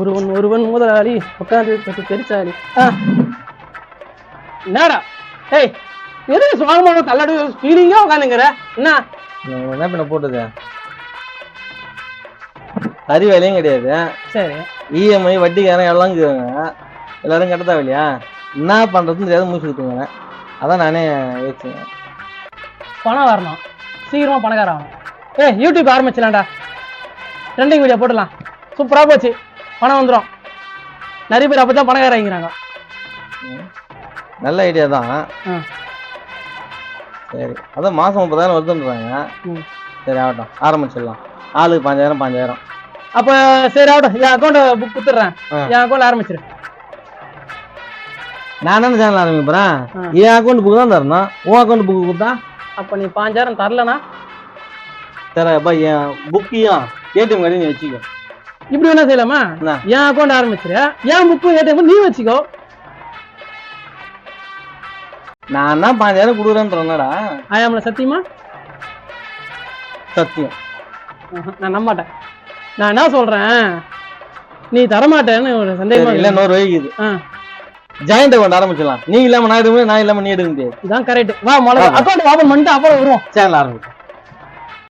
ஒருவன் முதலாளி உட்காந்து தெரிச்சாளி. என்னடா ஏய் எதுக்கு சுவாகமாக தள்ளாடு ஃபீலிங்கா உட்காந்துங்கிற என்ன பண்ண போட்டது அறி வேலையும் கிடையாது. சரி இஎம்ஐ வட்டிக்காரன் எல்லாம் எல்லாரும் கட்டதா இல்லையா என்ன பண்றதுன்னு தெரியாத மூச்சு கொடுத்துங்க. அதான் நானே யோசிச்சேன் பணம் வரணும் சீக்கிரமா பணக்கார ஆகணும். யூடியூப் ஆரம்பிச்சலாம்டா ட்ரெண்டிங் வீடியோ போடலாம் சூப்பரா போச்சு பணம் வந்துடும். நிறைய பேர் அப்பதான் பணக்கார ஆகிக்கிறாங்க. நல்ல ஐடியா தான். சரி அதான் மாசம் 30,000 வருதுன்றாங்க. சரி ஆகட்டும் ஆரம்பிச்சிடலாம். ஆளுக்கு 5,000 அப்ப சரி ஆகட்டும் என் அக்கௌண்ட் புக் கொடுத்துட்றேன். என் அக்கௌண்ட் ஆரம்பிச்சிரு. நான் என்ன சேனல் ஆரம்பிக்கிறேன். என் அக்கௌண்ட் புக் தான் தரணும். உன் அக்கௌண்ட் புக் கொடுத்தா அப்ப நீ 5,000 தரலனா தரப்பா என் புக்கையும் ஏடிஎம் கார்டையும் நீ வச்சுக்கோ. இப்படி வேணா செய்யலாமா? என் அக்கௌண்ட் ஆரம்பிச்சிரு என் புக்கு ஏடிஎம் நீ வச்சுக்கோ. நான் தான் 5,000 கொடுக்குறேன்றேன்டா. ஆயாமல சத்தியமா? சத்தியம். நான் நம்ப மாட்டேன். நான் என்ன சொல்றேன் நீ தரமாட்டேன்னு ஒரு சந்தேகமா இல்ல. இன்னொரு வழிக்குது ஜாயிண்ட் அக்கௌண்ட் ஆரம்பிச்சிடலாம். நீ இல்லாம நான் எடுக்க முடியாது, நான் இல்லாம நீ எடுக்க முடியாது. இதான் கரெக்ட். வா முதல்ல அக்கௌண்ட் ஓபன் பண்ணிட்டு அப்புறம் வருவோம். சேனல் ஆரம்பிச்சு